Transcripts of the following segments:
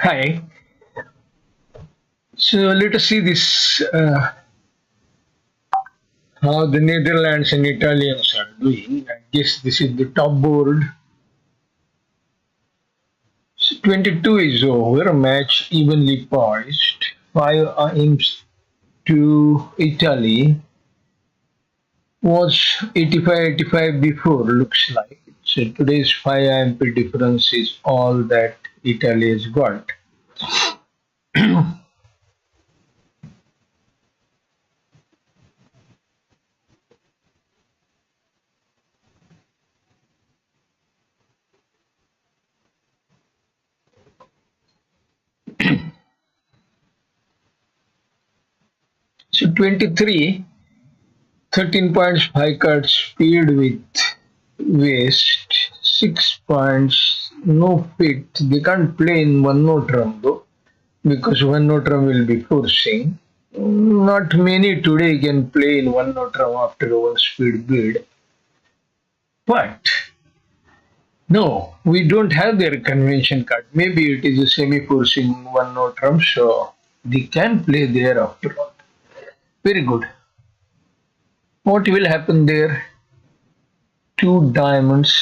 Hi. So let us see this how the Netherlands and Italians are doing. I guess this is the top board. So 22 is over, match evenly poised. 5 aims to Italy was 85-85 before, looks like. So today's 5 MP difference is all that Italy has got. So 23, 13 points high cut speed with waist, 6 points no fit. They can't play in one note drum though, because one note drum will be forcing. Not many today can play in one note drum after a one speed build. But no, we don't have their convention card. Maybe it is a semi forcing one note drum, so they can play there after all. Very good. What will happen there? Two diamonds,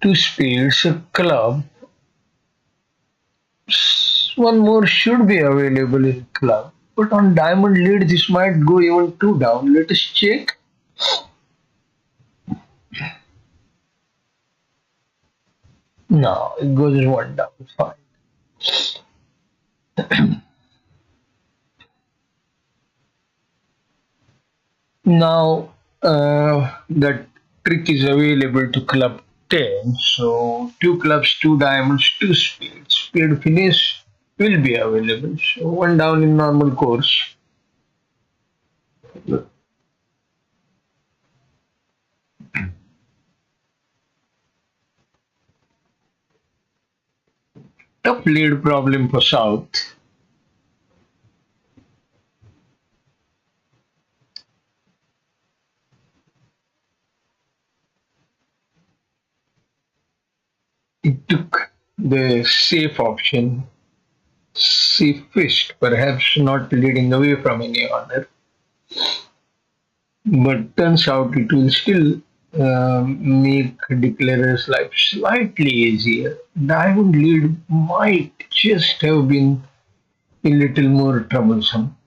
two spades, a club. One more should be available in club. But on diamond lead, this might go even two down. Let us check. No, it goes one down. Fine. Now that trick is available to club 10. So two clubs, two diamonds, two spades. Spade finish will be available. So one down in normal course. Tough lead problem for South. It took the safe option, safest, perhaps not leading away from any honor, but turns out it will still make declarer's life slightly easier. Diamond lead might just have been a little more troublesome.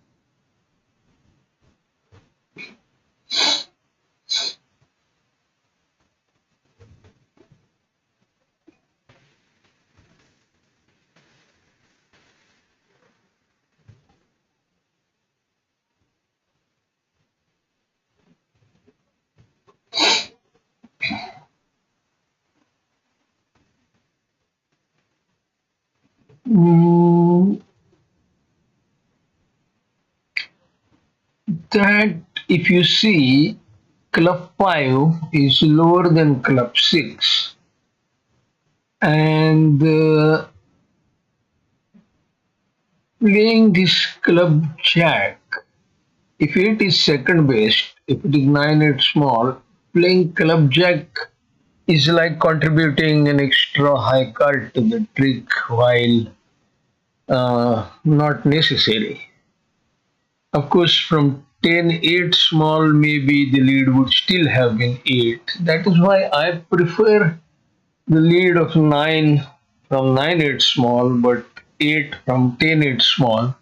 Mm, that if you see, club 5 is lower than club 6, and playing this club jack, if it is second best, if it is 9-8 small, playing club jack is like contributing an extra high card to the trick while not necessary. Of course, from 10-8 small, maybe the lead would still have been 8. That is why I prefer the lead of 9 from 9-8 small, but 8 from 10-8 small.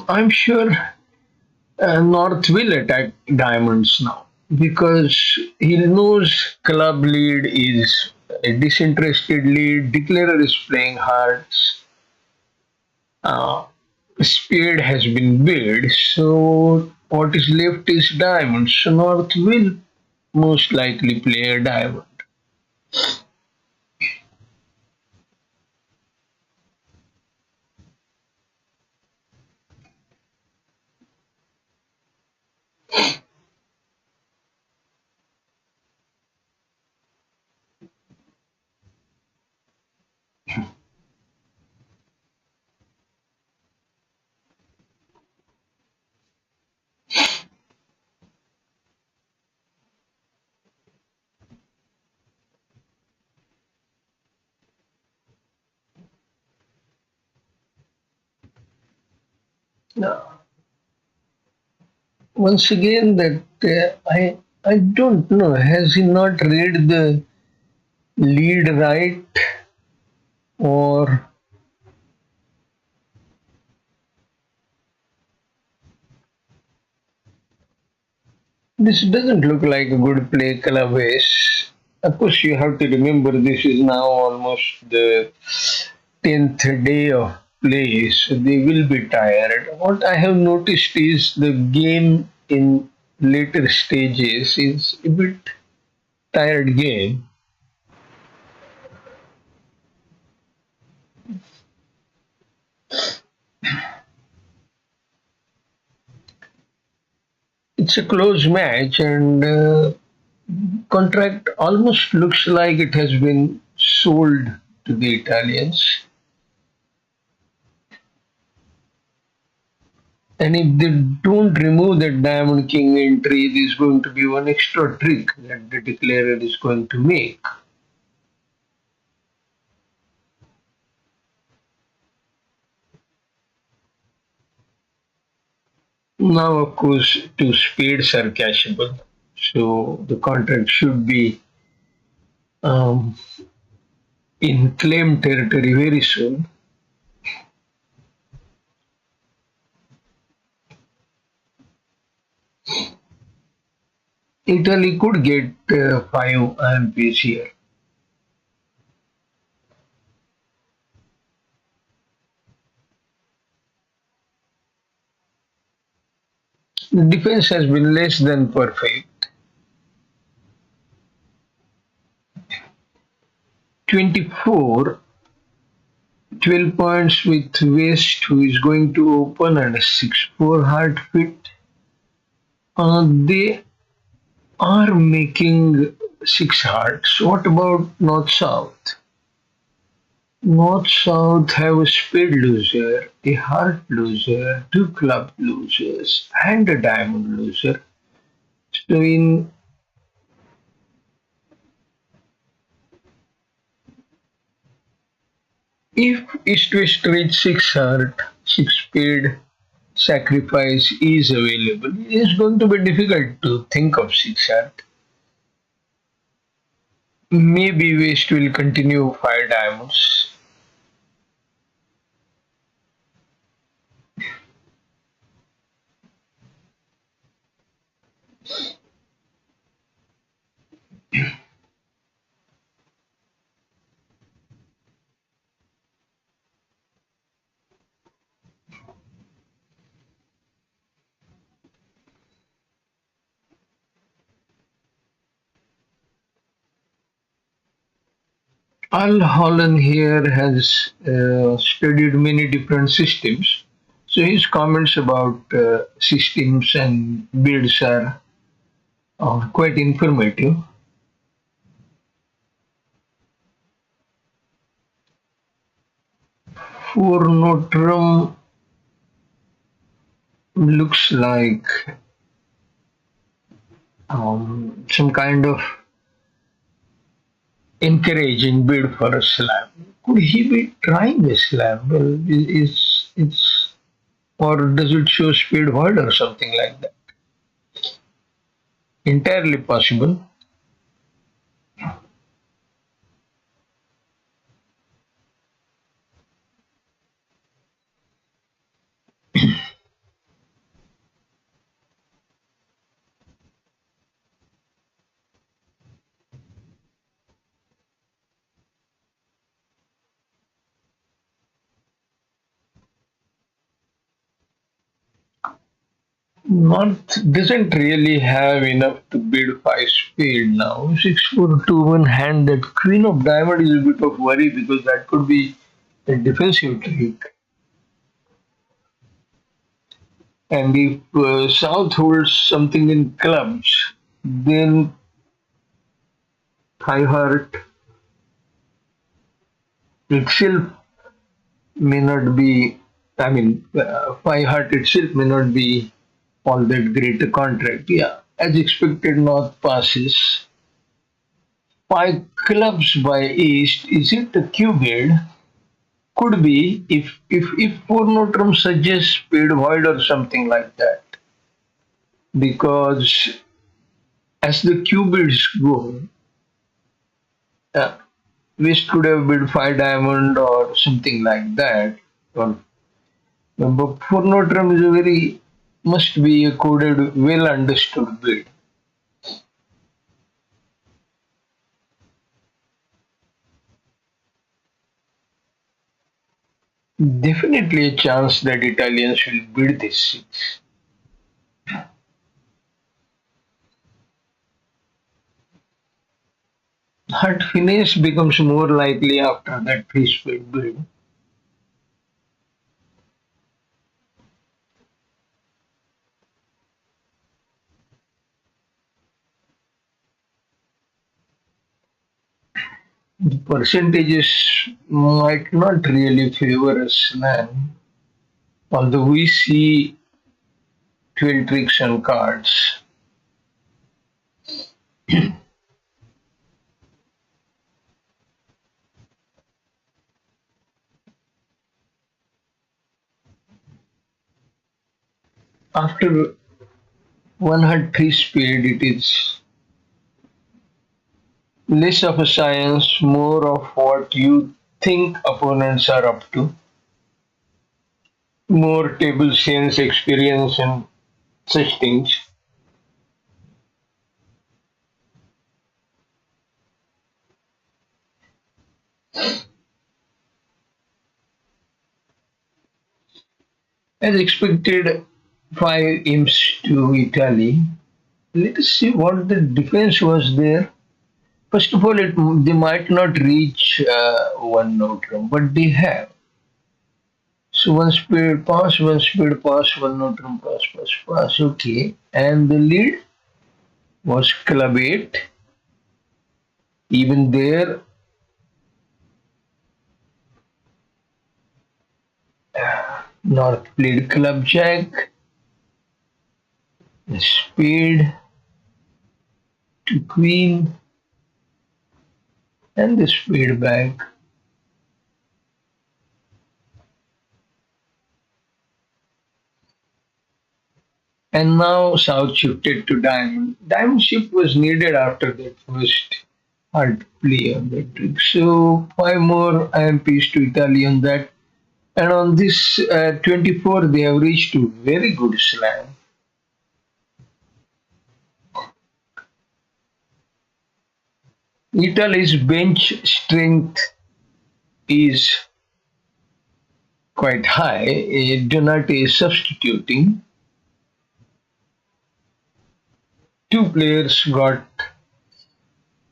I'm sure North will attack diamonds now because he knows club lead is a disinterested lead. Declarer is playing hearts. Uh, Spade has been bid, so what is left is diamonds. So North will most likely play a diamond. Now, once again, that I don't know. Has he not read the lead right, or this doesn't look like a good play, Calaves. Of course, you have to remember this is now almost the 10th day of play, so they will be tired. What I have noticed is the game in later stages is a bit tired game. It's a close match, and contract almost looks like it has been sold to the Italians. And if they don't remove that Diamond King entry, there's going to be one extra trick that the declarer is going to make. Now, of course, two spades are cashable, so the contract should be um, in claim territory very soon. Italy could get 5 IMPs here. The defense has been less than perfect. 24, 12 points with West, who is going to open, and a 6-4 hard fit. They are making 6 hearts. What about North South? North South have a spade loser, a heart loser, two club losers, and a diamond loser. So in if East West reach 6 heart, 6 spade sacrifice is available, it is going to be difficult to think of 6 heart. Maybe West will continue 5 diamonds. Al Holland here has studied many different systems. So his comments about systems and builds are quite informative. For Notram looks like some kind of encouraging bid for a slam. Could he be trying a slam? Well, is it's or does it show speed void or something like that? Entirely possible. North doesn't really have enough to bid 5 speed now. 6-4-2-1 hand that Queen of Diamond is a bit of worry because that could be a defensive trick. And if South holds something in clubs, then High Heart itself may not be, High Heart itself may not be all that great a contract. Yeah, as expected, North passes. 5 clubs by East, is it a Q bid? Could be if Poor Notram suggests paid void or something like that. Because as the Q bids go, uh, West could have bid 5 diamond or something like that. Or, but Poor Notram is a very must be a coded, well understood bid. Definitely a chance that Italians will bid this 6. Hard finish becomes more likely after that three-speed build. The percentages might not really favor us now, although we see 12 tricks on cards. After one had three speed, it is less of a science, more of what you think opponents are up to, more table sense experience and such things. As expected, 5 imps to Italy. Let us see what the defense was there. First of all, they might not reach one note room, but they have. So one speed pass, one note room pass, pass, pass. Okay. And the lead was club 8. Even there, North played club jack, spade to queen, and the spade back. And now South shifted to diamond. Diamond shift was needed after that first hard play on the trick. So 5 more IMPs to Italy on that. And on this 24, they have reached a very good slam. Italy's bench strength is quite high. Donati is substituting. Two players got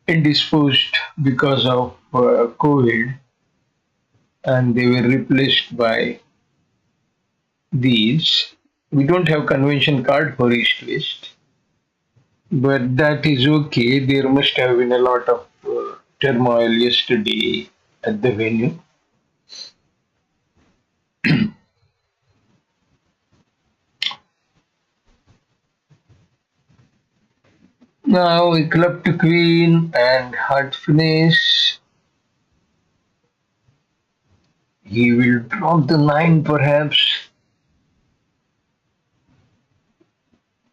indisposed because of COVID and they were replaced by these. We don't have convention card for East West, but that is okay. There must have been a lot of turmoil yesterday at the venue. Now a club to queen and heart finish. He will drop the 9 perhaps.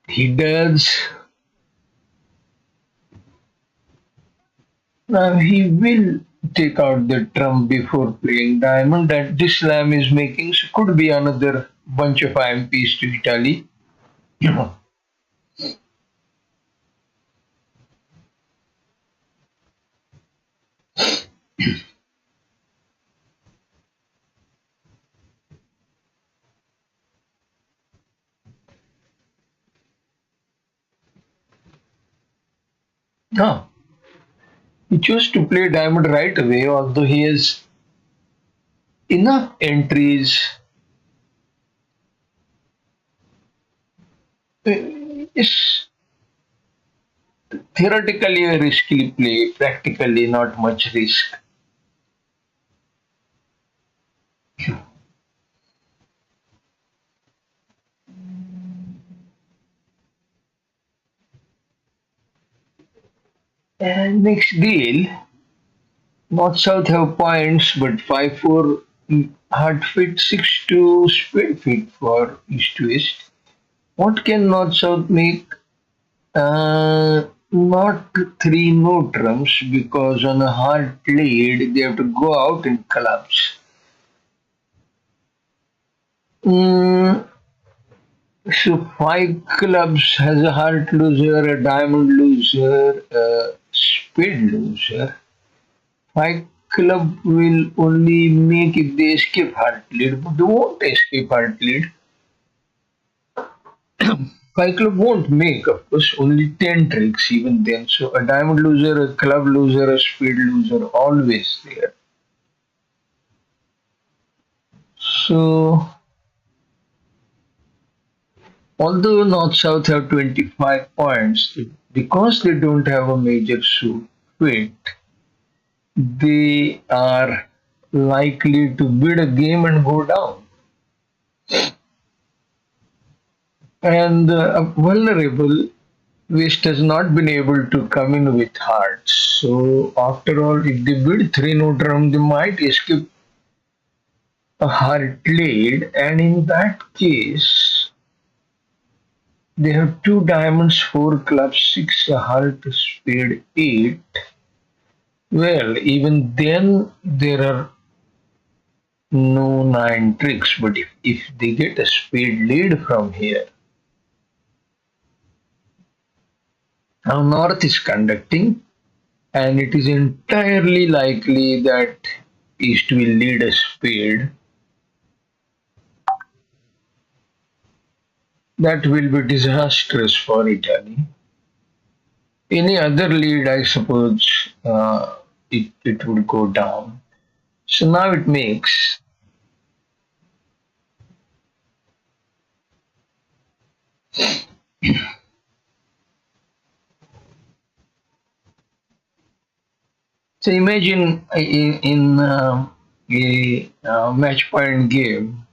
He does. Now he will take out the trump before playing diamond that this slam is making. So could be another bunch of IMPs to Italy. No, he chose to play diamond right away, although he has enough entries. It's theoretically a risky play, practically not much risk. And next deal, North South have points, but 5-4 hard fit, 6-2 spade fit for East West. What can North South make? Not three no trumps because on a hard played they have to go out in clubs. Mm, so 5 clubs has a heart loser, a diamond loser, a spade loser. 5 club will only make if they escape heart lead, but they won't escape heart lead. Five club won't make, of course, only 10 tricks even then. So a diamond loser, a club loser, a speed loser, always there. So although North South have 25 points, because they don't have a major suit fit, they are likely to bid a game and go down. And vulnerable West has not been able to come in with hearts. So after all, if they bid three note round, they might escape a heart lead, and in that case, they have two diamonds, four clubs, six a heart, spade, eight. Well, even then there are no nine tricks. But if they get a spade lead from here, now North is conducting, and it is entirely likely that East will lead a spade. That will be disastrous for Italy. Any other lead, I suppose, it would go down. So now it makes. So imagine in a match point game,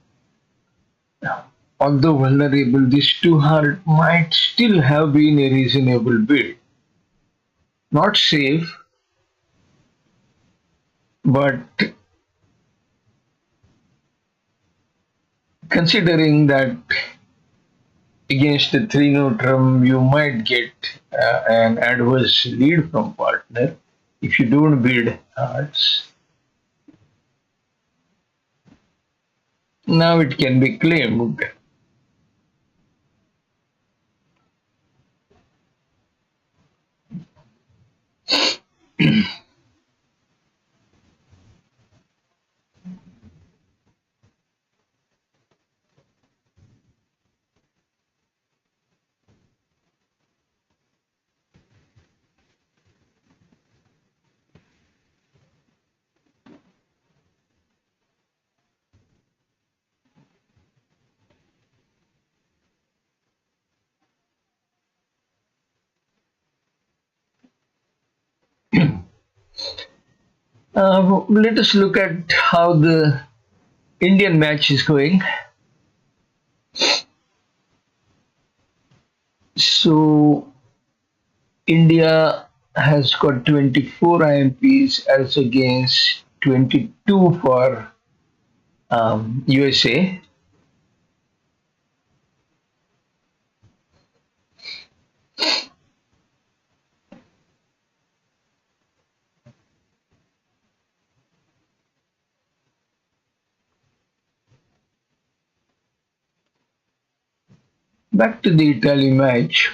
although vulnerable, these two heart might still have been a reasonable bid. Not safe, but considering that against the three note drum, you might get an adverse lead from partner if you don't bid hearts. Now it can be claimed. Let us look at how the Indian match is going. So India has got 24 IMPs as against 22 for USA. Back to the Italy match.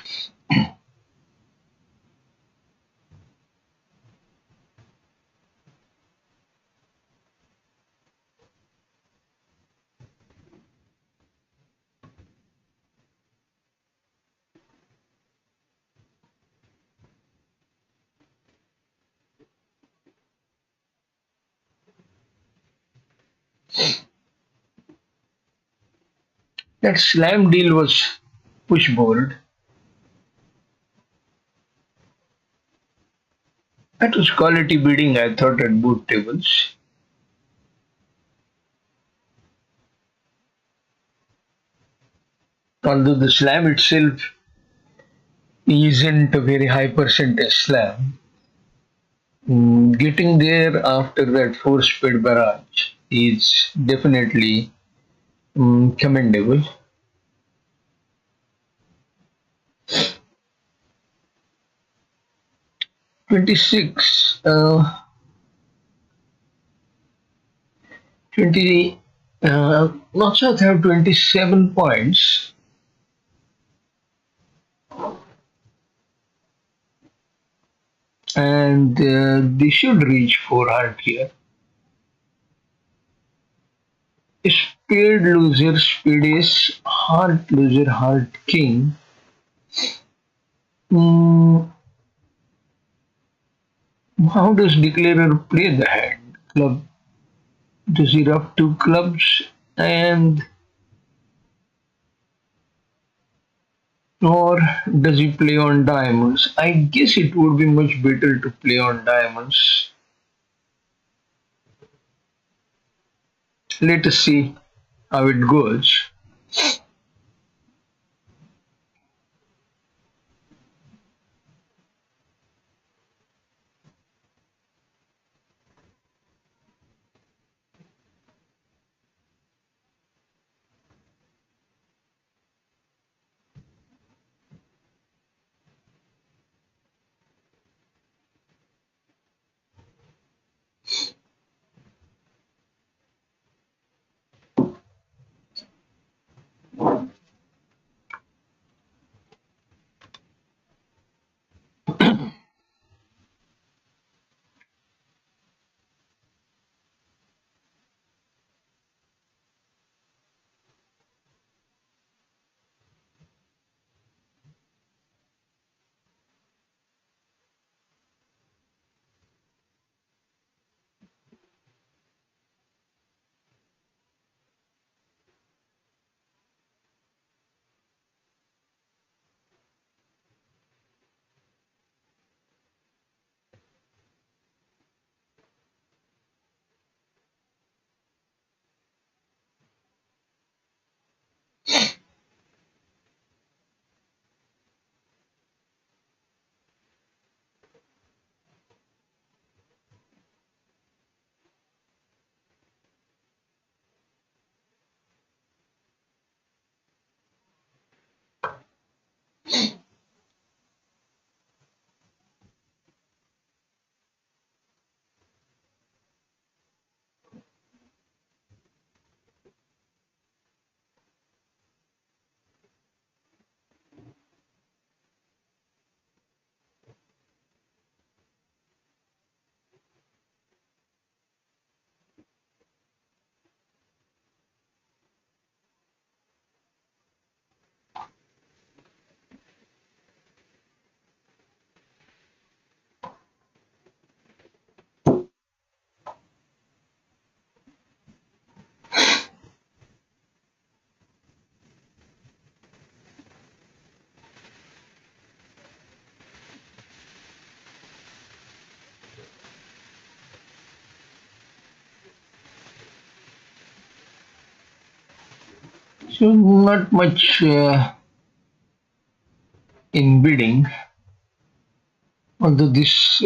That slam deal was push bowled. That was quality bidding, I thought, at both tables. Although the slam itself isn't a very high percentage slam, getting there after that four speed barrage is definitely commendable. 26, 20, North South have 27 points, and they should reach 400 here. Spade loser, spade ace, heart loser, heart king. Mm, how does declarer play the hand? Club, does he rub two clubs and or does he play on diamonds? I guess it would be much better to play on diamonds. Let us see how it goes. So not much in bidding, although this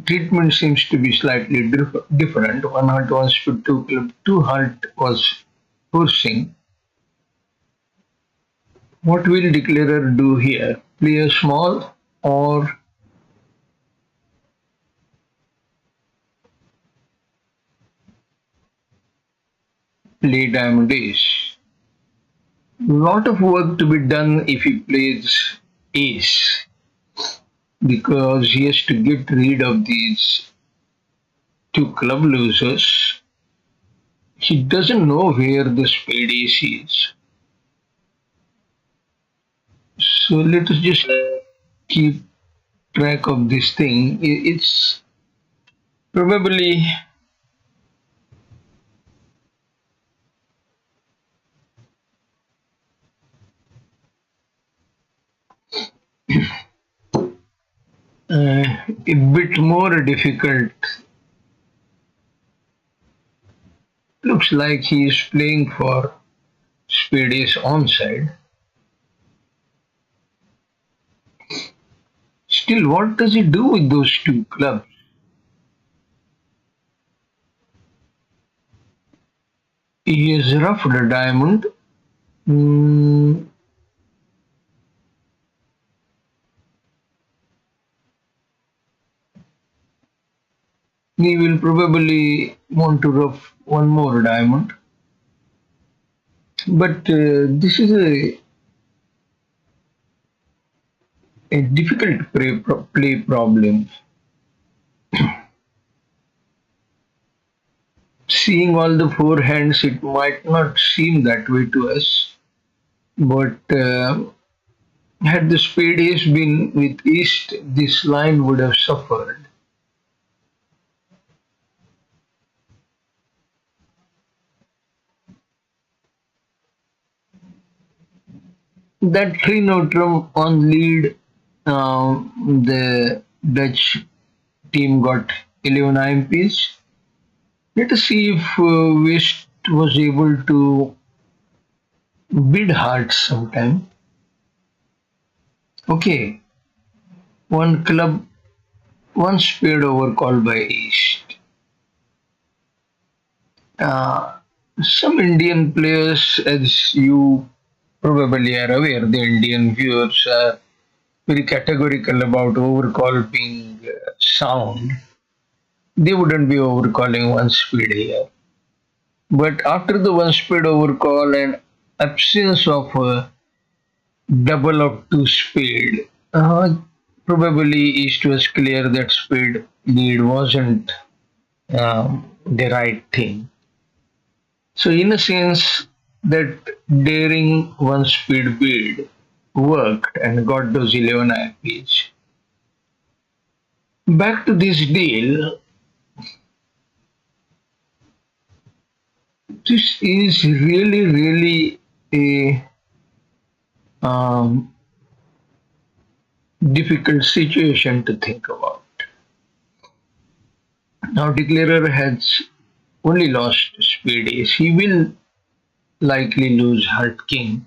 treatment seems to be slightly different. One heart was for two club, two heart was forcing. What will declarer do here? Play a small or play diamond ace? Lot of work to be done if he plays ace because he has to get rid of these two club losers. He doesn't know where the spade ace is. So let us just keep track of this thing. It's probably a bit more difficult. Looks like he is playing for spade ace onside. Still, what does he do with those two clubs? He has ruffed a diamond. Mm, he will probably want to rough one more diamond. But this is a difficult play problem. Seeing all the four hands, it might not seem that way to us, but Had the spade ace been with East, this line would have suffered. That three note on lead, the Dutch team got 11 IMPs. Let us see if West was able to bid hard sometime. Okay, one club, one spade over call by East. Uh, some Indian players, as you probably are aware, the Indian viewers are very categorical about overcall being sound. They wouldn't be overcalling one speed here. But after the one speed overcall and absence of a double of two speed, probably East was clear that speed lead wasn't the right thing. So in a sense, that daring one speed bid worked and got those 11 IPs. Back to this deal, this is really a um, difficult situation to think about. Now, Declarer has only lost speed ace. He will likely lose heart king.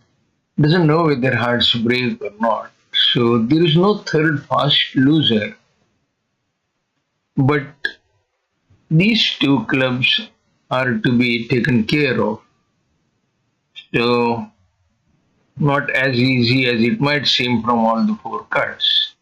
Doesn't know whether hearts break or not. So there is no third fast loser. But these two clubs are to be taken care of. So not as easy as it might seem from all the four cards.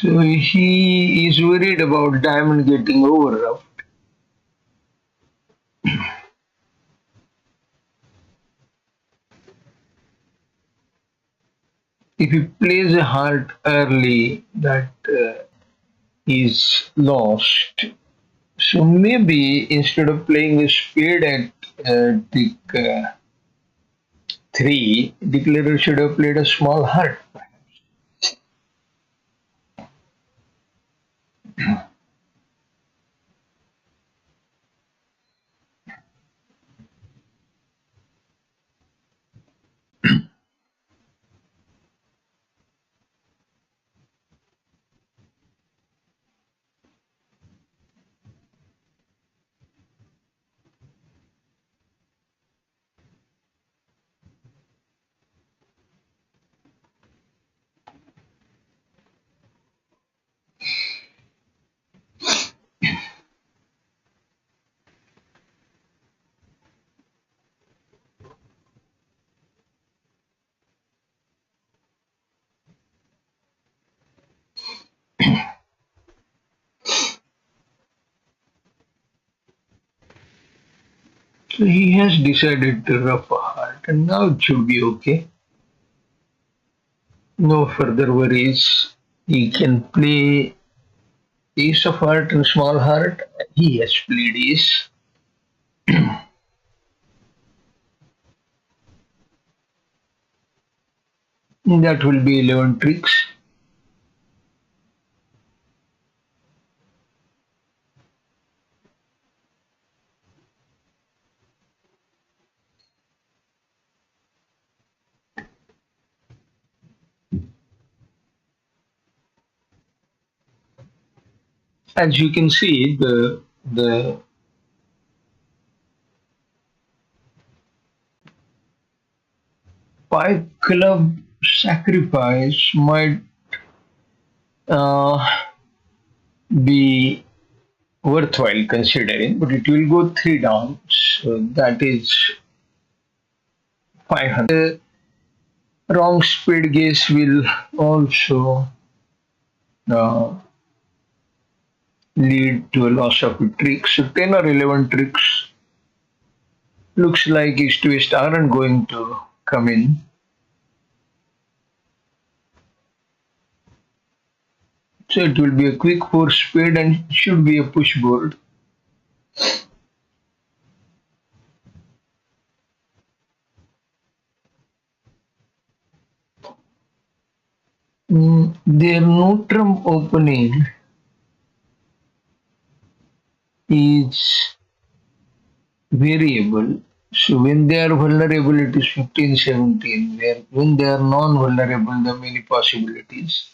So he is worried about diamond getting over. If he plays a heart early, that is lost. So maybe instead of playing a spade at tick 3, Declarer should have played a small heart. So he has decided to rough a heart, and now it should be okay. No further worries. He can play ace of heart and small heart. He has played ace. That will be 11 tricks. As you can see, the five club sacrifice might uh, be worthwhile considering, but it will go three down. So that is 500. Wrong speed guess will also uh, lead to a loss of a trick. So 10 or 11 tricks looks like east west aren't going to come in. So it will be a quick four speed and should be a push board. Their neutrum opening is variable. So when they are vulnerable, it is 15, 17. When they are non-vulnerable, there are many possibilities.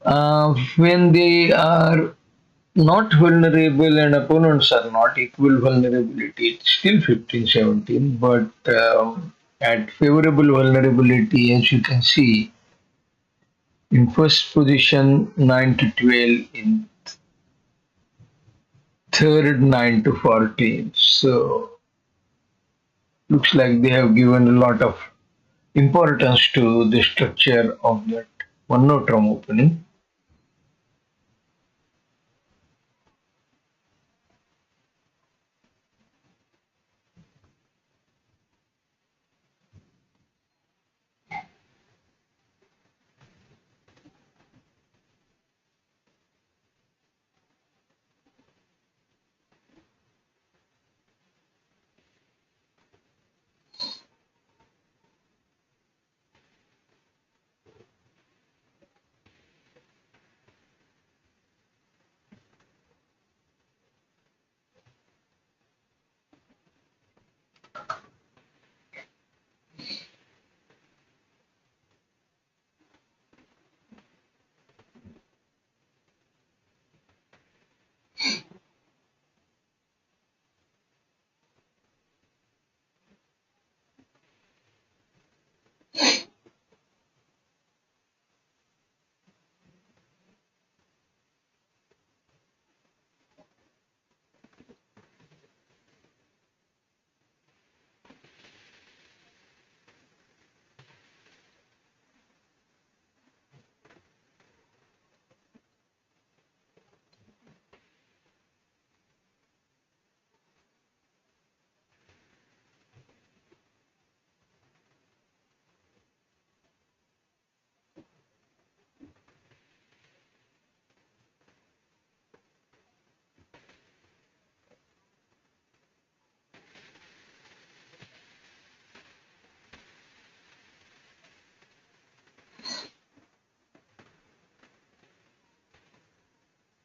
When they are not vulnerable and opponents are not equal vulnerability, it's still 15, 17. But at favorable vulnerability, as you can see, in first position 9 to 12, in third 9 to 14. So looks like they have given a lot of importance to the structure of that one note drum opening.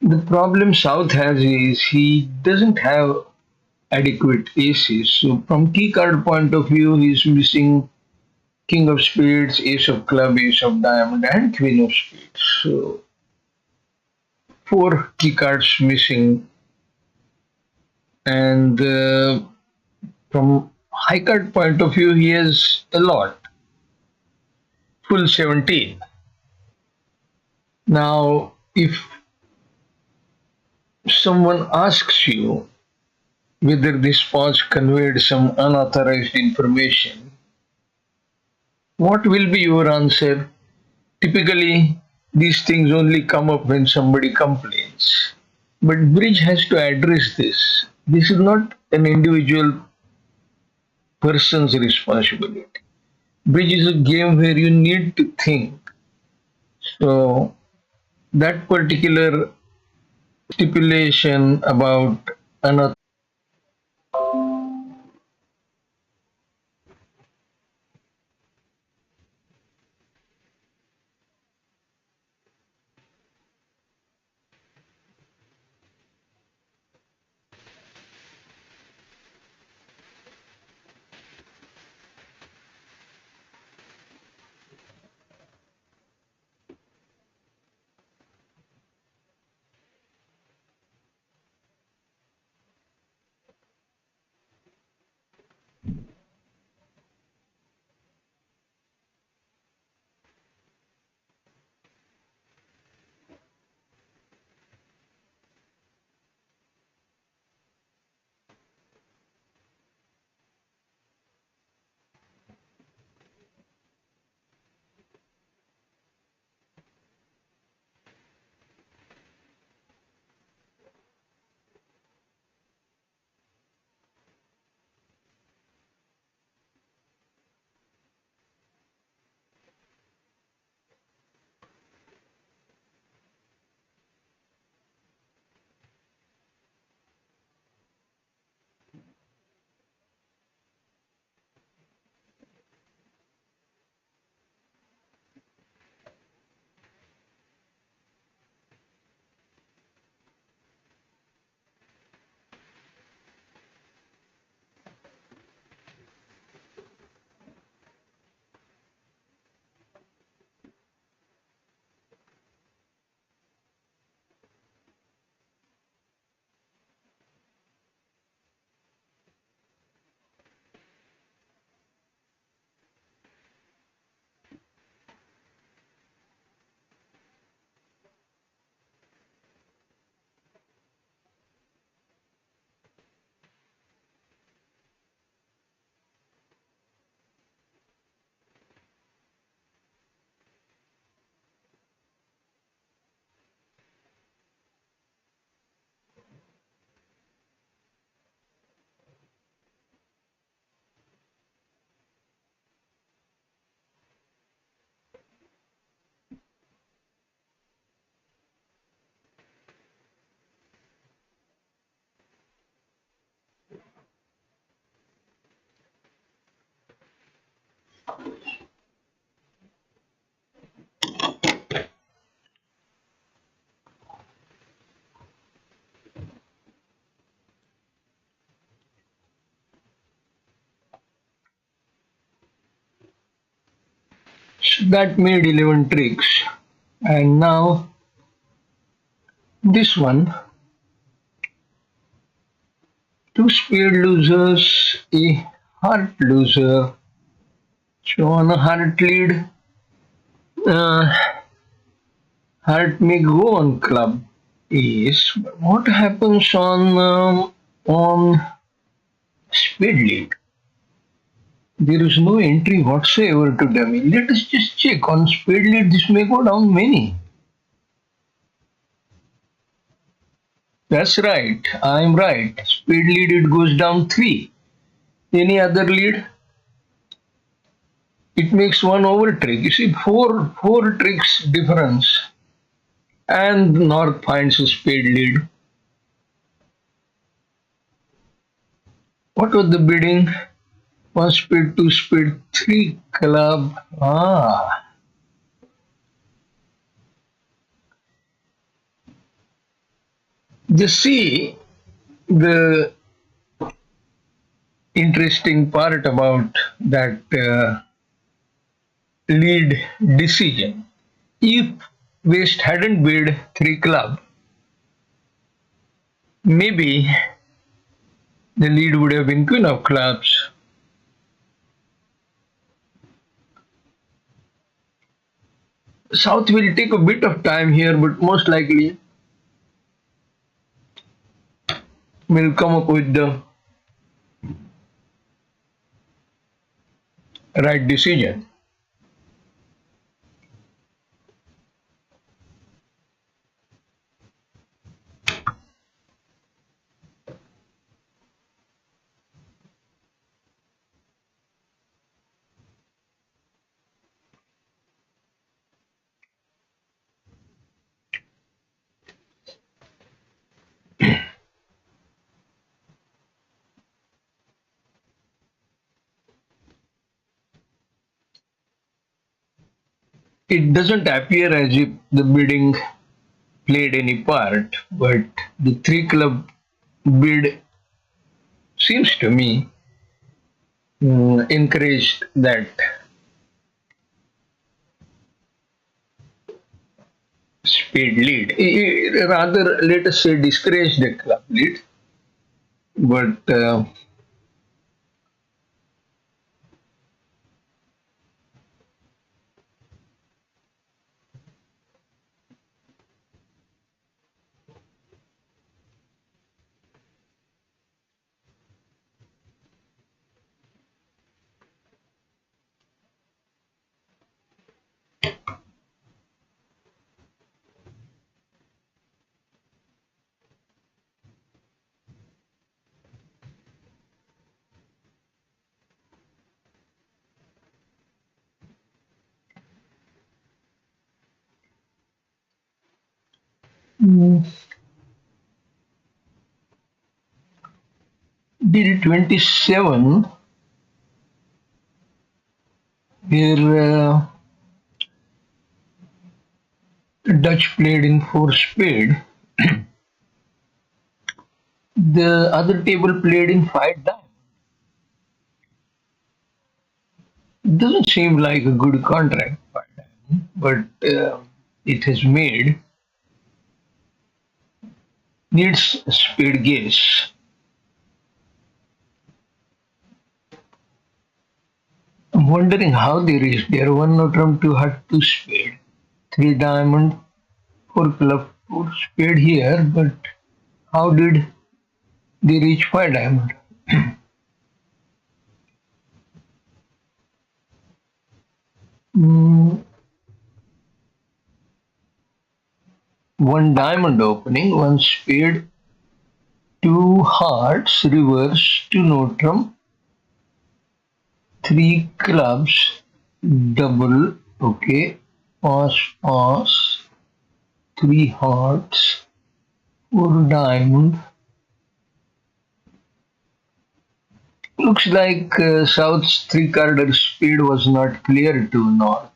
The problem South has is he doesn't have adequate aces. So from key card point of view, he's missing King of Spades, Ace of Club, Ace of Diamond, and Queen of Spades. So four key cards missing, and from high card point of view, he has a lot, full 17. Now, if someone asks you whether this pause conveyed some unauthorized information, what will be your answer? Typically, these things only come up when somebody complains. But Bridge has to address this. This is not an individual person's responsibility. Bridge is a game where you need to think. So that particular stipulation about another. So that made 11 tricks. And now this one, two speed losers, a heart loser. So on a heart lead, uh, heart may go on club is. What happens on speed lead? There is no entry whatsoever to dummy. Let us just check on speed lead. This may go down many. That's right. I'm right. Speed lead it goes down 3. Any other lead? It makes one over trick. You see, four tricks difference. And North finds a speed lead. What was the bidding? 1 speed, 2 speed, 3 club. Just see the interesting part about that lead decision. If West hadn't bid 3 club, maybe the lead would have been queen of clubs. South will take a bit of time here, but most likely will come up with the right decision. It doesn't appear as if the bidding played any part, but the 3 club bid seems to me encouraged that speed lead. Rather, let us say discourage the club lead, but B27 where Dutch played in 4 speed, the other table played in 5 diamond. It doesn't seem like a good contract, 5 diamond, but it has made needs speed guess. I'm wondering how they reached there. 1 note 2 had 2 speed, 3 diamond, 4 club, 4 spade here, but how did they reach 5 diamond? Mm, 1 diamond opening, 1 spade, 2 hearts, reverse, 2 notrum, 3 clubs, double, okay, pass, 3 hearts, 4 diamond. Looks like South's 3-carded speed was not clear to North.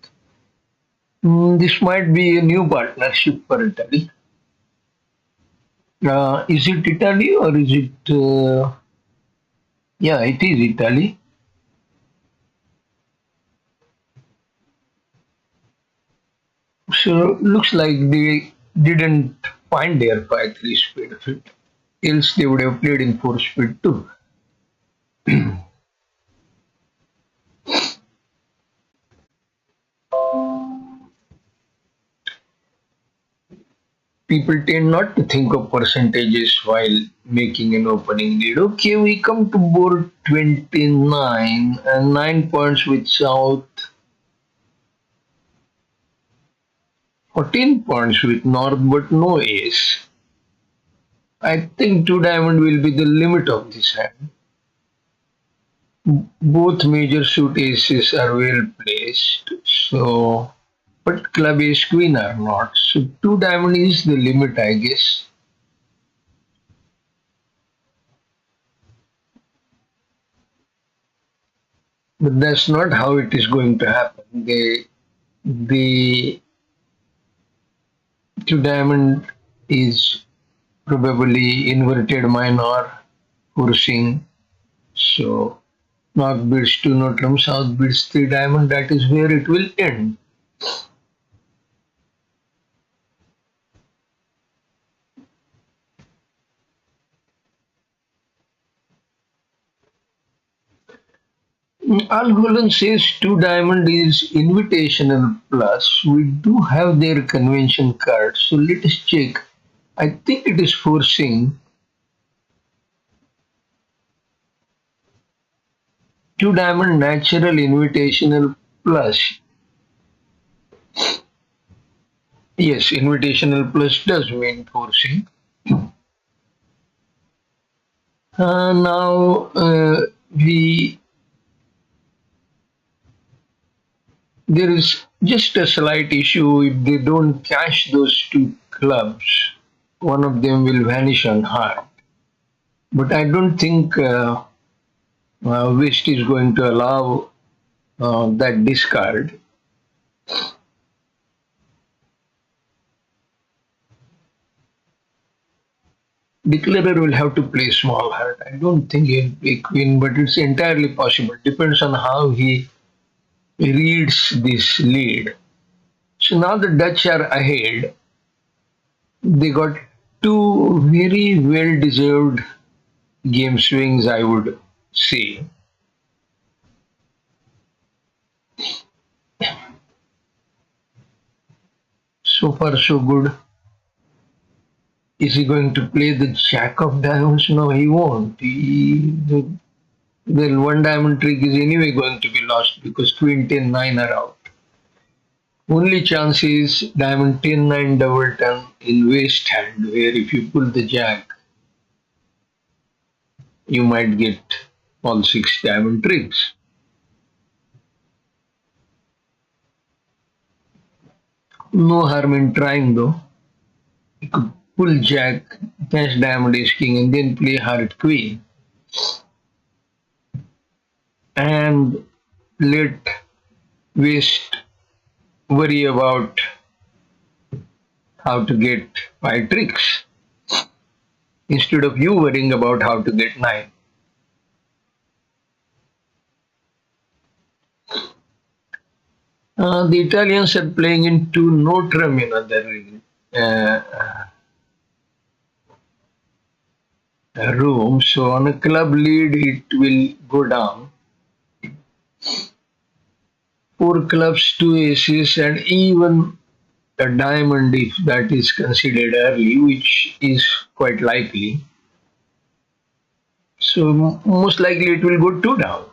This might be a new partnership for Italy. Is it Italy or is it? Yeah, it is Italy. So looks like they didn't find their 5-3 speed fit. Else they would have played in 4 speed too. People tend not to think of percentages while making an opening lead. Okay, we come to board 29 and 9 points with South, 14 points with North, but no ace. I think 2 diamond will be the limit of this hand. Both major suit aces are well placed, so but club ace queen are not. So 2 diamond is the limit, I guess. But that's not how it is going to happen. The 2 diamond is probably inverted minor forcing. So North beats 2 no trump, South beats 3 diamond. That is where it will end. Al says 2 diamond is invitational plus. We do have their convention card, so let us check. I think it is forcing 2 diamond natural invitational plus. Yes, invitational plus does mean forcing. Now we there is just a slight issue if they don't cash those 2 clubs. One of them will vanish on heart. But I don't think West is going to allow that discard. Declarer will have to play small heart. I don't think he'll play queen, but it's entirely possible. Depends on how he reads this lead. So now the Dutch are ahead. They got 2 very well deserved game swings, I would say. So far, so good. Is he going to play the Jack of Diamonds? No, he won't. Well, one diamond trick is anyway going to be lost because Queen 10 9 are out. Only chance is Diamond 10 9 double turn in waste hand, where if you pull the Jack, you might get all 6 diamond tricks. No harm in trying though. You could pull Jack, cash Diamond Ace King, and then play Heart Queen, and let waste worry about how to get 5 tricks instead of you worrying about how to get 9. The Italians are playing into Notre in other room, so on a club lead it will go down. 4 clubs, 2 aces, and even a diamond if that is considered early, which is quite likely. So most likely it will go 2 down.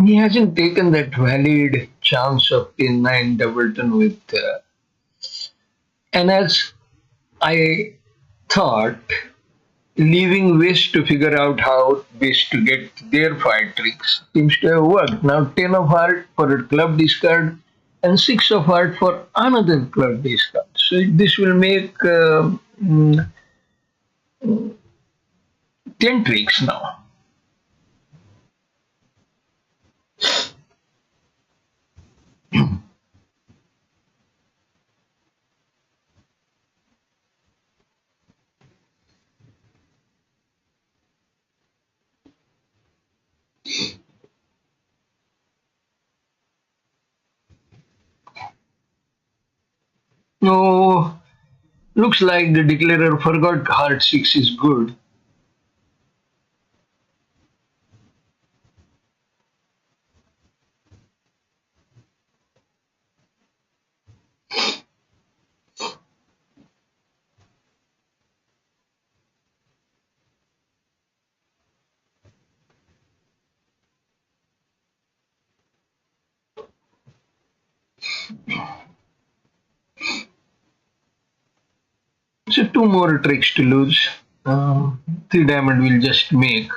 He hasn't taken that valid chance of 10-9 double turn with. And as I thought, leaving West to figure out how best to get their five tricks seems to have worked. Now 10 of heart for a club discard and 6 of heart for another club discard. So this will make 10 tricks now. No, looks like the declarer forgot heart 6 is good. So two more tricks to lose. Three diamond will just make.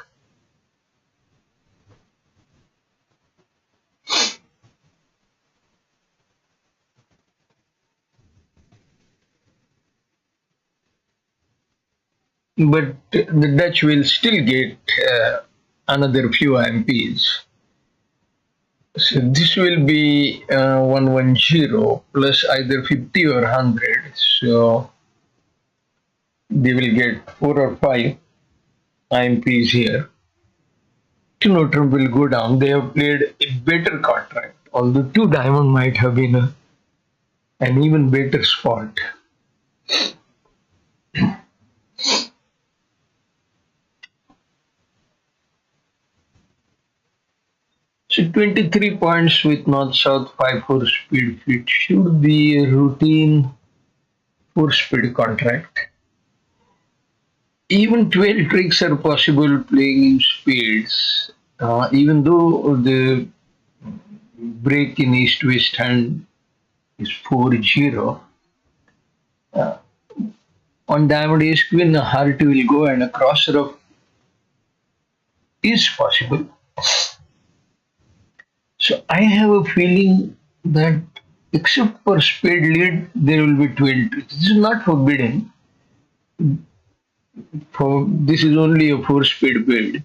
But the Dutch will still get another few MPs. So this will be 110 plus either 50 or 100. So they will get 4 or 5 IMPs here. Notre will go down. They have played a better contract, although 2 diamond might have been an even better spot. So 23 points with north-south 5-4 speed fit should be a routine 4-speed contract. Even 12 tricks are possible playing in speeds, even though the break in east-west hand is 4-0. On diamond ace queen, a heart will go and a crosser of is possible. So I have a feeling that except for spade lead, there will be 12 tricks. This is not forbidden. For this is only a 4-speed build.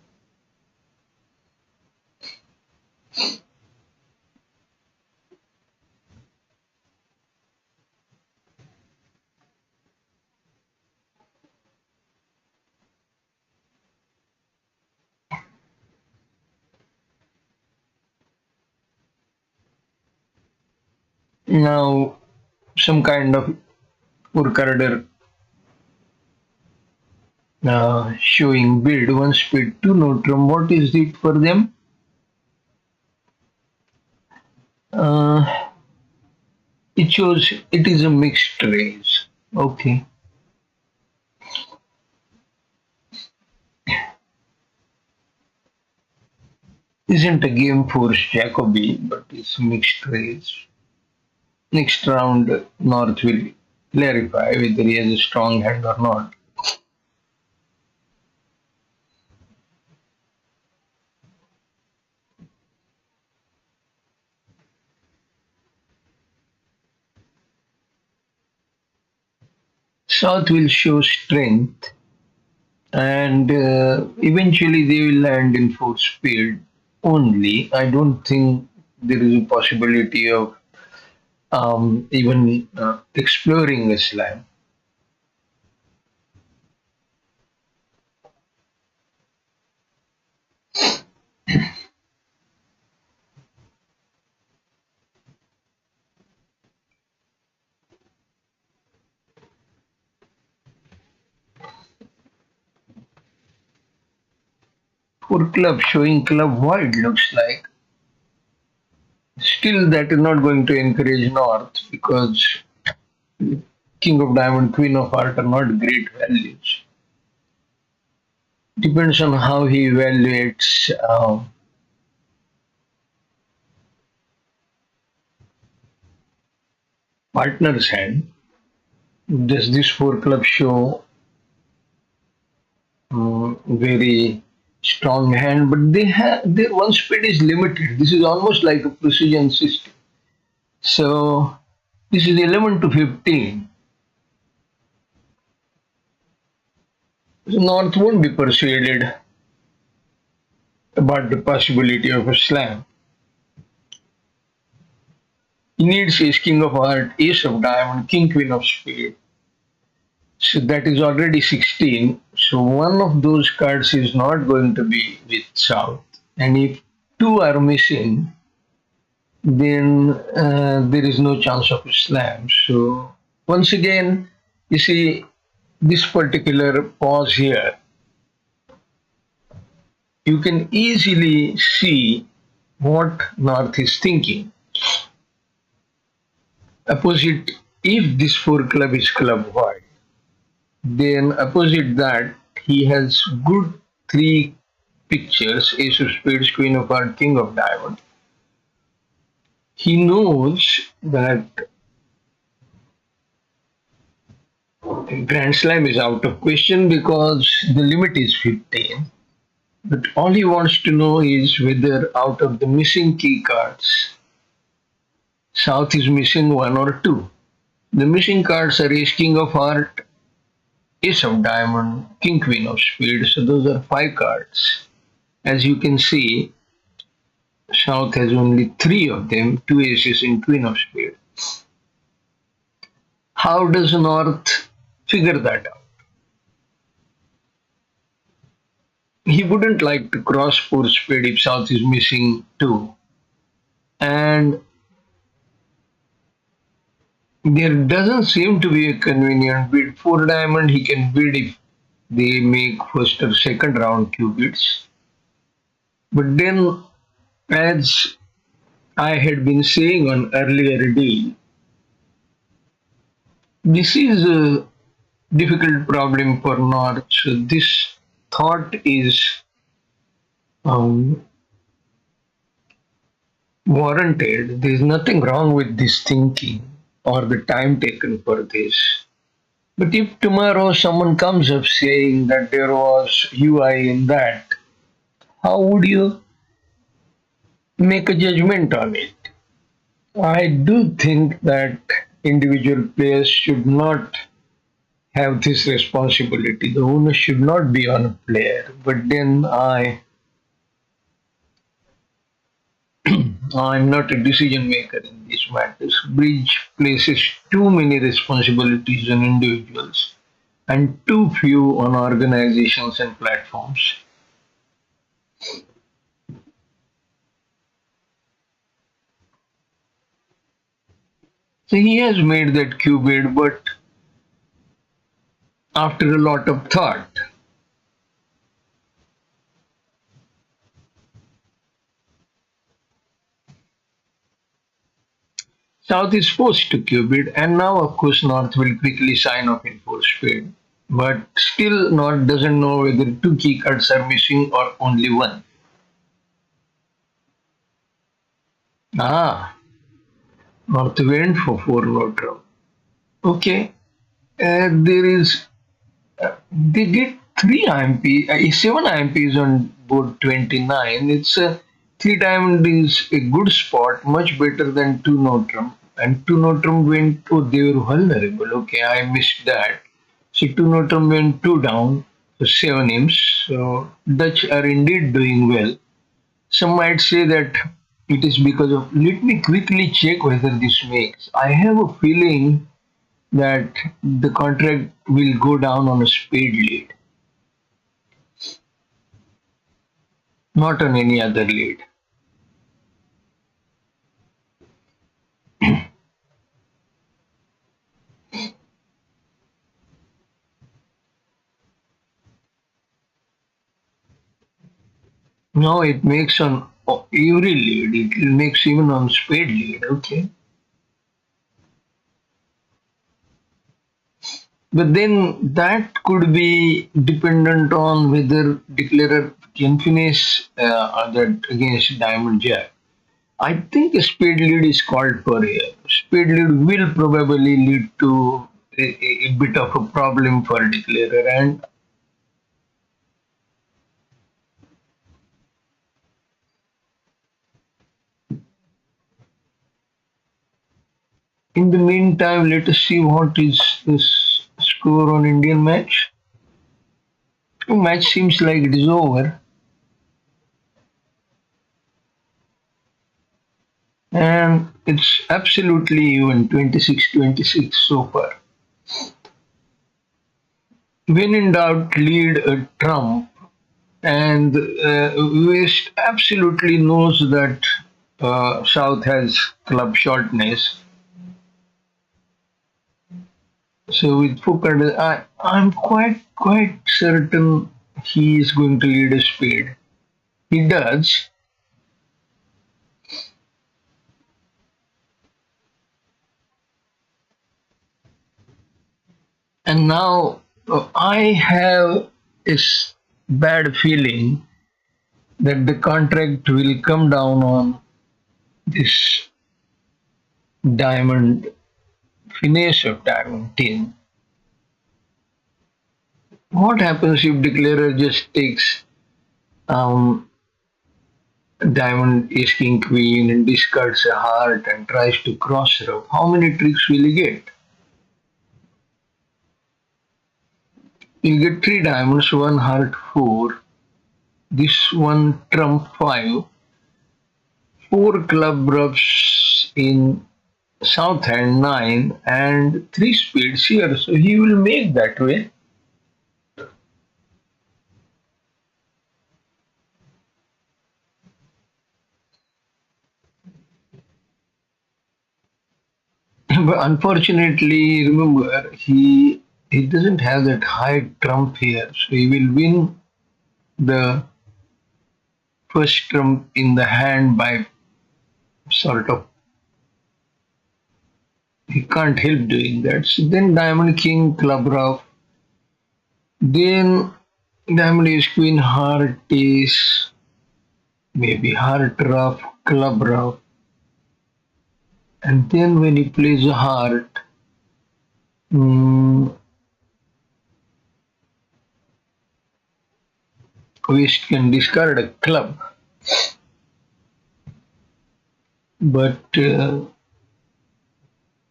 Now, some kind of Urkarder showing build 1-speed 2 Notrum. What is it for them? Uh, it shows it is a mixed race. Okay. Isn't a game force Jacobi, but it's mixed race. Next round, North will clarify whether he has a strong hand or not. South will show strength and eventually they will land in 4-speed only. I don't think there is a possibility of even exploring the slam. For club, showing club wide looks like. Still, that is not going to encourage North because King of Diamond, Queen of Heart are not great values. Depends on how he evaluates partner's hand. Does this four club show very strong hand? But they have their one speed is limited. This is almost like a precision system. So this is 11 to 15. So North won't be persuaded about the possibility of a slam. He needs ace king of heart, ace of diamond, king queen of spade. So that is already 16. So one of those cards is not going to be with South. And if two are missing, then there is no chance of a slam. So once again, you see this particular pause here, you can easily see what North is thinking. Opposite, if this four club is club wide, then opposite that he has good three pictures: ace of spades, queen of heart, king of diamond. He knows that Grand Slam is out of question because the limit is 15. But all he wants to know is whether out of the missing key cards, South is missing one or two. The missing cards are ace king of heart, ace of diamond, king queen of spades. So those are five cards. As you can see, South has only three of them, two aces and queen of spades. How does North figure that out? He wouldn't like to cross four spade if South is missing two. And there doesn't seem to be a convenient bid. Four diamond he can bid if they make first or second round qubits. But then, as I had been saying on earlier deal, this is a difficult problem for North. So this thought is warranted. There is nothing wrong with this thinking or the time taken for this. But if tomorrow someone comes up saying that there was UI in that, how would you make a judgment on it? I do think that individual players should not have this responsibility. The onus should not be on a player. But then I'm not a decision maker in these matters. Bridge places too many responsibilities on individuals and too few on organizations and platforms. So he has made that qubit, but after a lot of thought. South is forced to qubit, and now of course North will quickly sign off in four spade. But still North doesn't know whether two key cards are missing or only one. Ah, North went for four no trump. Okay, there is they get 3 IMP, 7 IMPs on board 29. It's a 3 diamond is a good spot, much better than 2 no trump. And 2 no trump went, oh, they were vulnerable. Okay, I missed that. So 2 no trump went 2 down, so 7 imps. So Dutch are indeed doing well. Some might say that it is because of, let me quickly check whether this makes. I have a feeling that the contract will go down on a spade lead, not on any other lead. No, it makes on every lead. It makes even on spade lead. Okay. But then that could be dependent on whether declarer can finish that against diamond jack. I think a speed lead is called for here. Speed lead will probably lead to a bit of a problem for declarer, and in the meantime, let us see what is this score on Indian match. The match seems like it is over, and it's absolutely even 26-26 so far. When in doubt, lead a trump, and West absolutely knows that South has club shortness. So with Foucault, I'm quite certain he is going to lead a spade. He does, and now I have this bad feeling that the contract will come down on this diamond finish of diamond 10. What happens if declarer just takes um, diamond ace king queen and discards a heart and tries to cross rub? How many tricks will he get? He'll get three diamonds, one heart, four. This one trump five, four club rubs in south hand nine, and three spades here. So he will make that way. But unfortunately, remember he doesn't have that high trump here, so he will win the first trump in the hand by sort of he can't help doing that. So then diamond king club rough, then diamond is queen heart is maybe heart rough club rough, and then when he plays a heart, mm, West can discard a club, but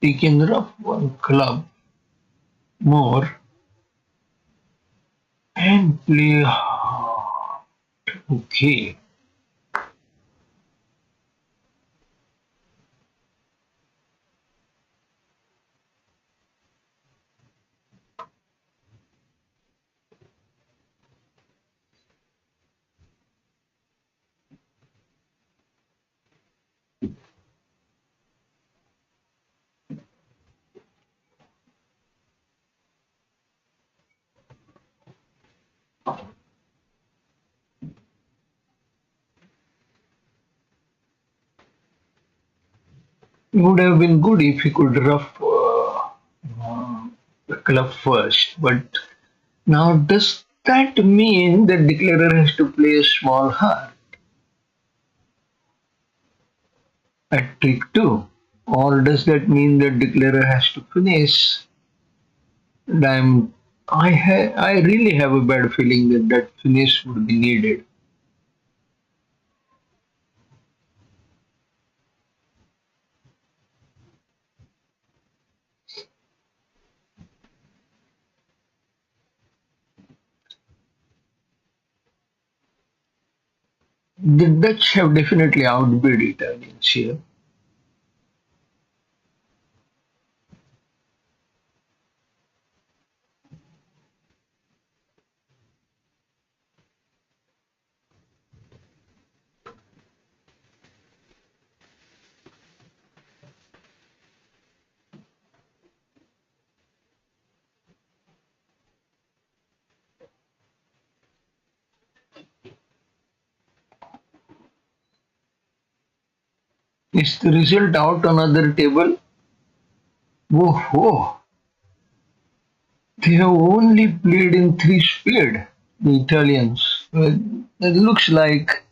he can rough one club more and play heart. Okay. It would have been good if he could rough the club first, but now does that mean that declarer has to play a small heart at trick 2? Or does that mean that declarer has to finish diamond? I really have a bad feeling that that finish would be needed. The Dutch have definitely outbid Italians here. Is the result out on other table? Whoa, whoa. They have only played in three speed, the Italians. Well, it looks like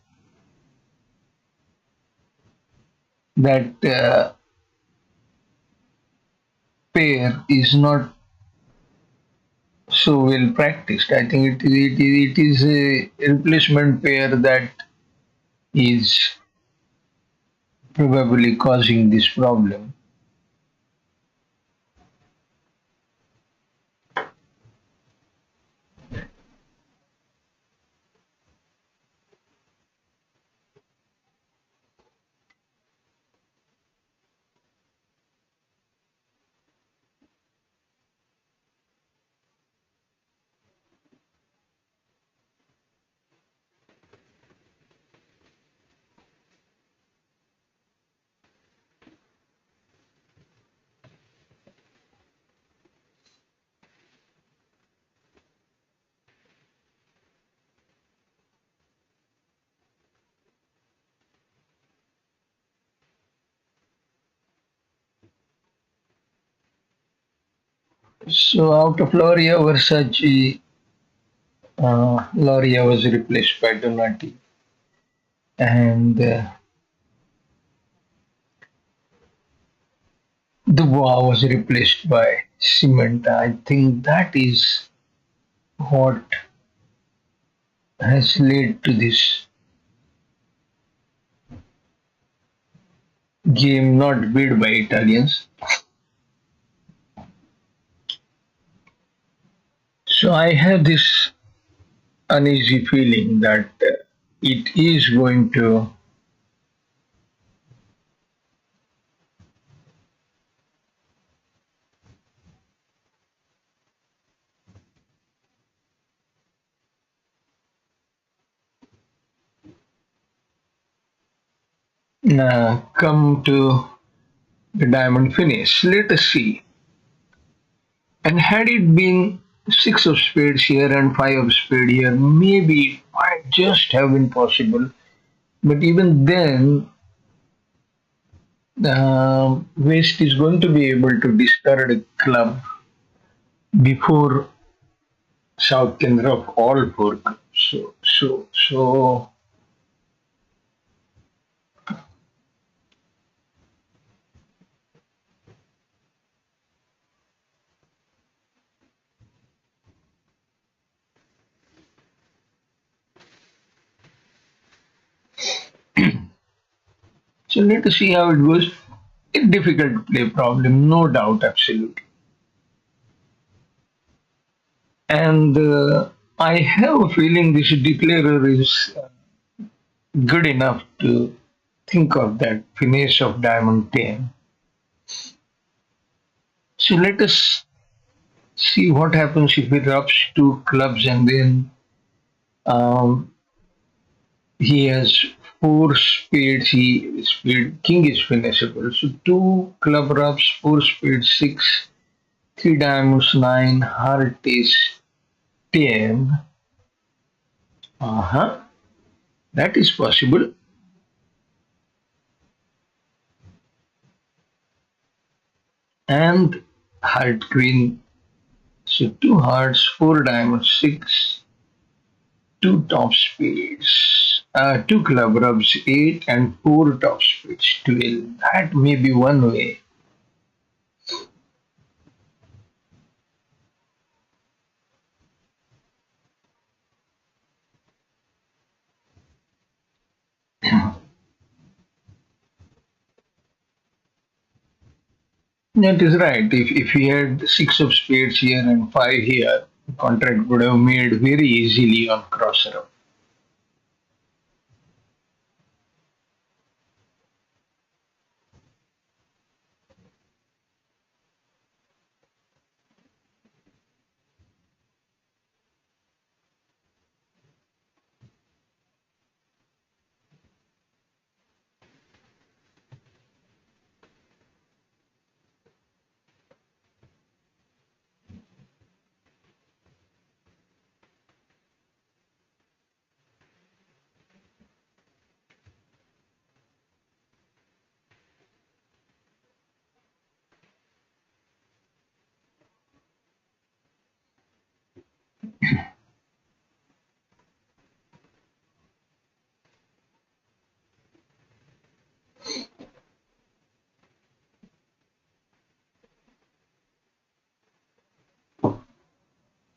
that pair is not so well practiced. I think it is a replacement pair that is probably causing this problem. So out of Loria Versace, Loria was replaced by Donati, and Dubois was replaced by Cement. I think that is what has led to this game not beat by Italians. So I have this uneasy feeling that it is going to come to the diamond finish. Let us see. And had it been six of spades here and five of spades here, maybe it might just have been possible. But even then, West is going to be able to discard a club before South can drop all four. So so let us see how it goes. A difficult play problem, no doubt, absolutely. And I have a feeling this declarer is good enough to think of that finish of diamond 10. So let us see what happens if he rubs two clubs and then um, he has four spades. Spade king is finishable. So two club rubs, four spades, six, three diamonds, nine, heart is 10. Uh-huh. That is possible. And heart queen. So two hearts, four diamonds, six, two top spades, two club rubs, eight, and four top spades, 12. That may be one way. That is right. If he had six of spades here and five here, the contract would have made very easily on crosser.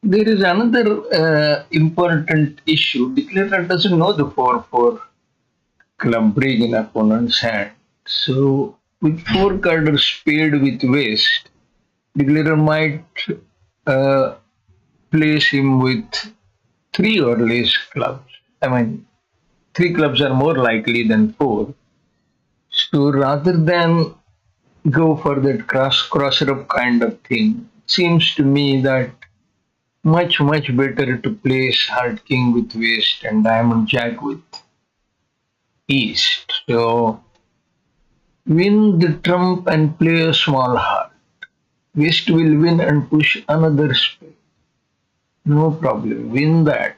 There is another important issue. Declarer doesn't know the 4-4 club break in opponent's hand. So, with four carders paired with waste, declarer might uh, place him with three or less clubs. I mean, three clubs are more likely than four. So, rather than go for that crosser up kind of thing, it seems to me that much better to place Heart King with West and Diamond Jack with East. So win the trump and play a small heart. West will win and push another spade. No problem. Win that.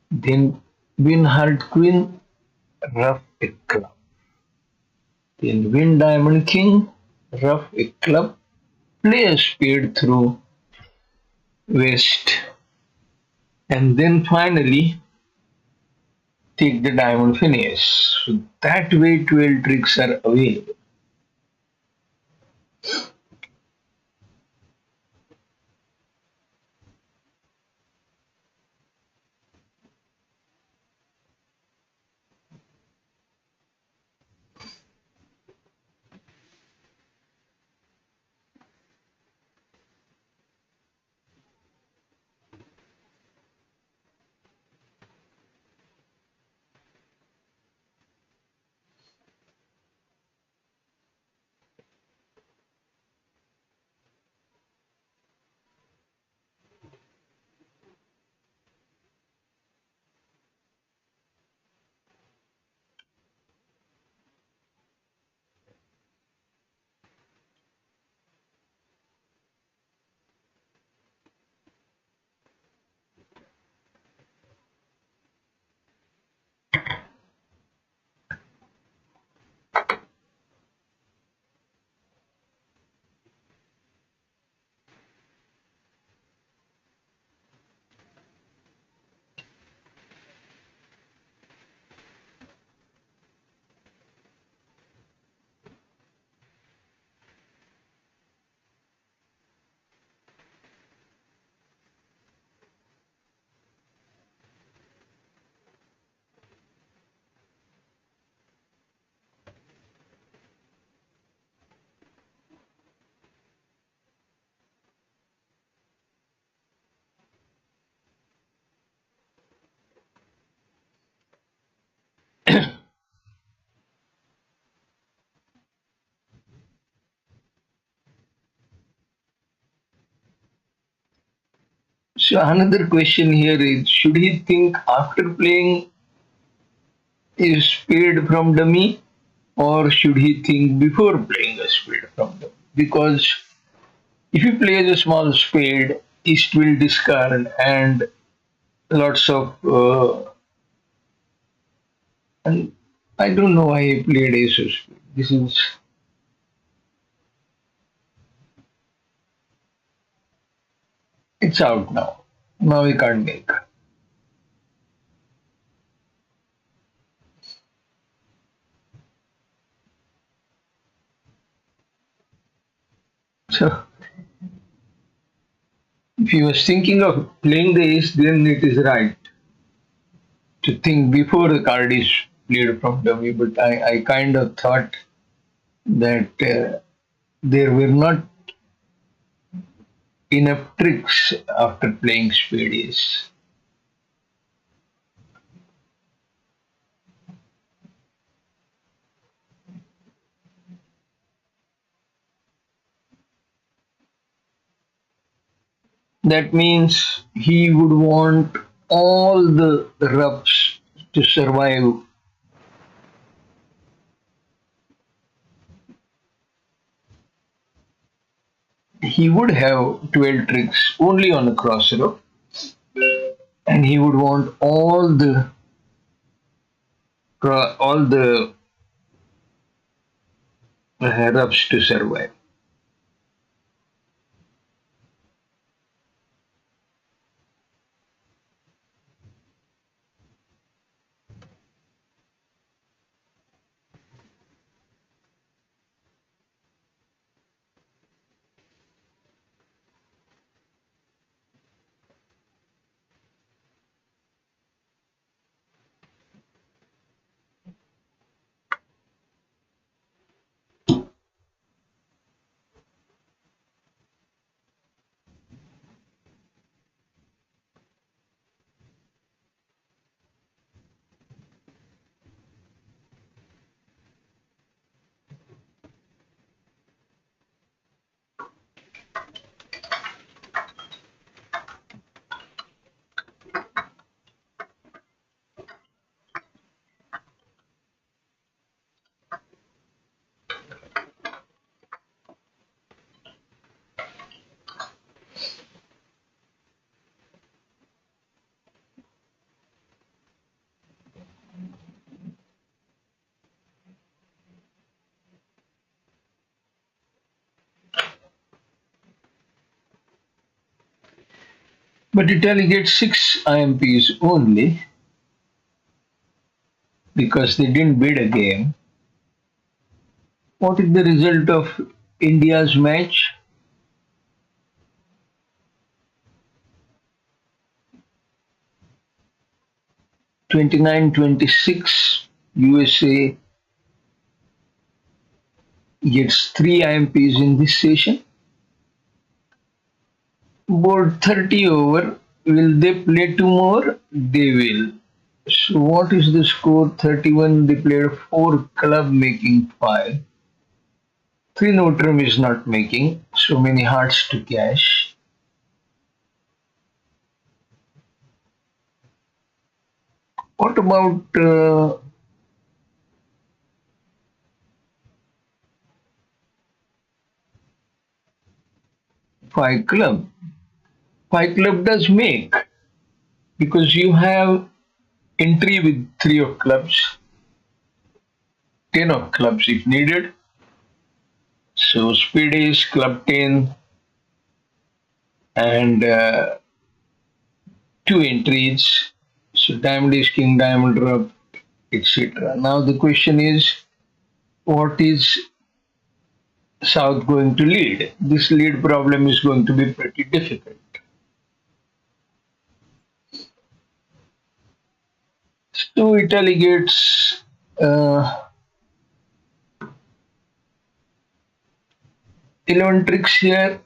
Then win Heart Queen, rough a club. Then win Diamond King, rough a club. Play a spade through West. And then finally take the diamond finish. So that way 12 tricks are available. So another question here is should he think after playing a spade from dummy or should he think before playing a spade from dummy? Because if he plays a small spade, East will discard and lots of and I don't know why he played ace of spade. This is it's out now. Now he can't make. So if he was thinking of playing the ace, then it is right to think before the card is played from dummy. But I kind of thought that there were not enough tricks after playing spade ace. That means he would want all the roughs to survive. He would have 12 tricks only on a cross row, and he would want all the roughs to survive. But Italy gets 6 IMPs only because they didn't bid a game. What is the result of India's match? 29-26. USA gets 3 IMPs in this session. Board 30 over. Will they play two more? They will. So what is the score? 31. They played 4 club making 5. 3 Notram is not making. So many hearts to cash. What about 5 club? 5 club does make because you have entry with 3 of clubs, 10 of clubs if needed. So speed is club 10 and 2 entries. So diamond is king, diamond rub, etc. Now the question is, what is South going to lead? This lead problem is going to be pretty difficult. So Italy gets 11 tricks here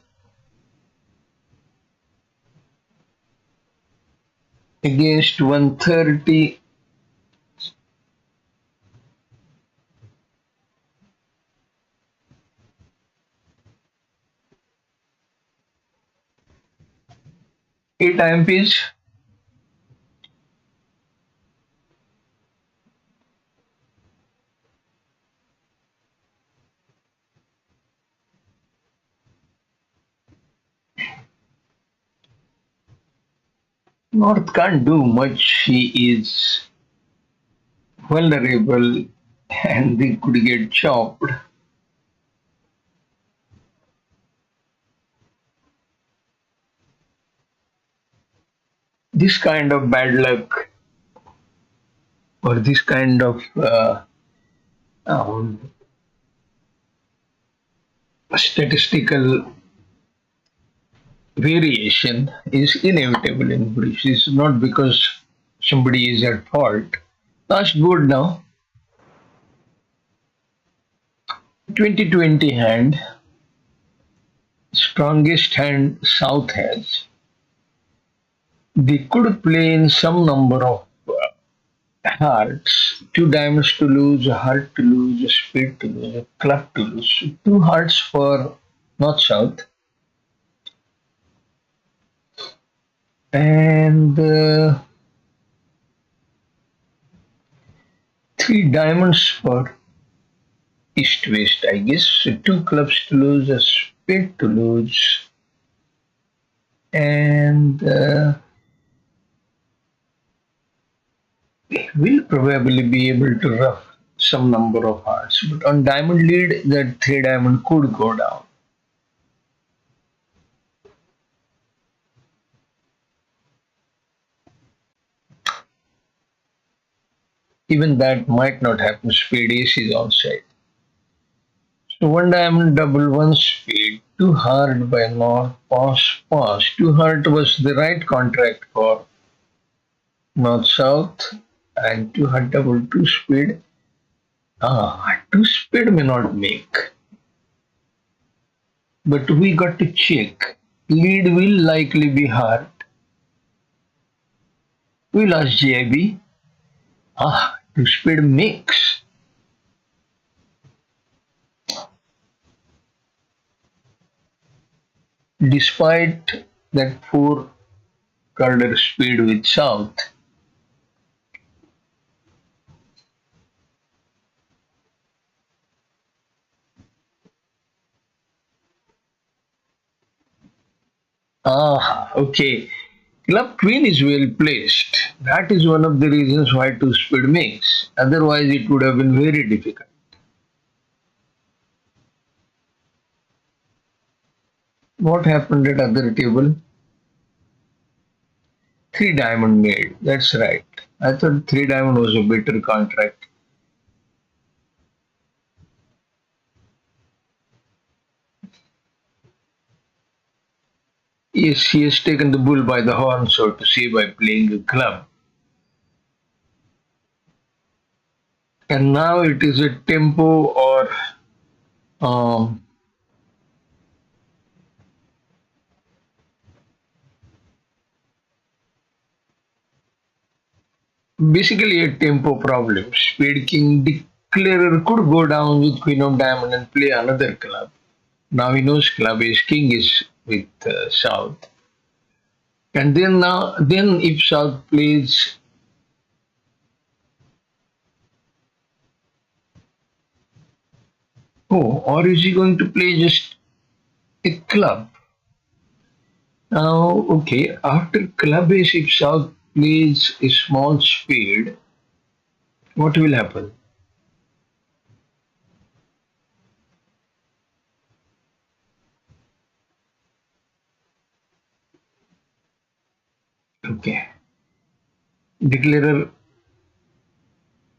against 130. Eight IMPs. North can't do much. He is vulnerable and they could get chopped. This kind of bad luck or this kind of um, statistical variation is inevitable in bridge. It's not because somebody is at fault. Last board now. 2020 hand. Strongest hand South has. They could play in some number of hearts. 2 diamonds to lose, a heart to lose, a spade to lose, a club to lose. So 2 hearts for North South. And 3 diamonds for East West, I guess. So 2 clubs to lose, a spade to lose, and will probably be able to rough some number of hearts. But on diamond lead, that 3 diamond could go down. Even that might not happen. Spade ace is outside. So 1 diamond double, 1 spade, 2 heart by North, pass, pass. 2 heart was the right contract for North South, and 2 heart double, 2 spade. 2 spade may not make. But we got to check. Lead will likely be hard. We lost JIB. 2 spade makes. Despite that 4 carded spade with South, okay. Club queen is well placed. That is one of the reasons why 2 spade makes. Otherwise, it would have been very difficult. What happened at other table? Three diamond made. That's right. I thought three diamond was a better contract. Yes, he has taken the bull by the horn, so to say, by playing a club. And now it is a tempo or um, basically a tempo problem. Spade King declarer could go down with Queen of Diamond and play another club. Now he knows club is king is with South. And then if South plays, oh, or is he going to play just a club? Now, okay, after club ace, if South plays a small spade, what will happen? Okay, declarer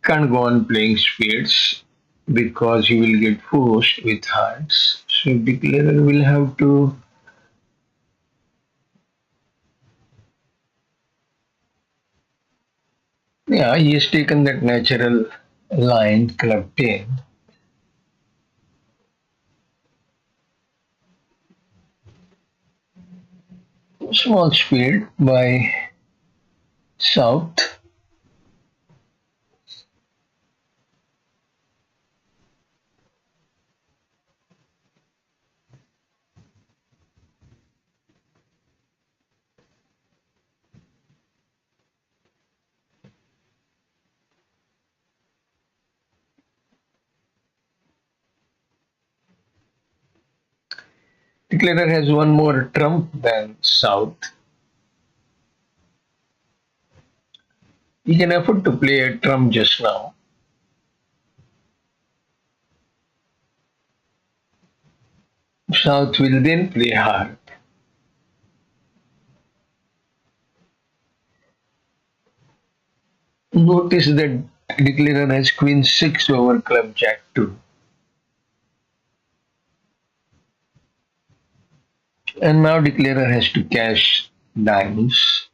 can't go on playing spades because he will get forced with hearts. So declarer will have to, yeah, he has taken that natural line, club 10. Small spade by South. Declarer has one more trump than South. He can afford to play a trump just now. South will then play hard. Notice that declarer has queen 6 over club jack 2. And now declarer has to cash diamonds.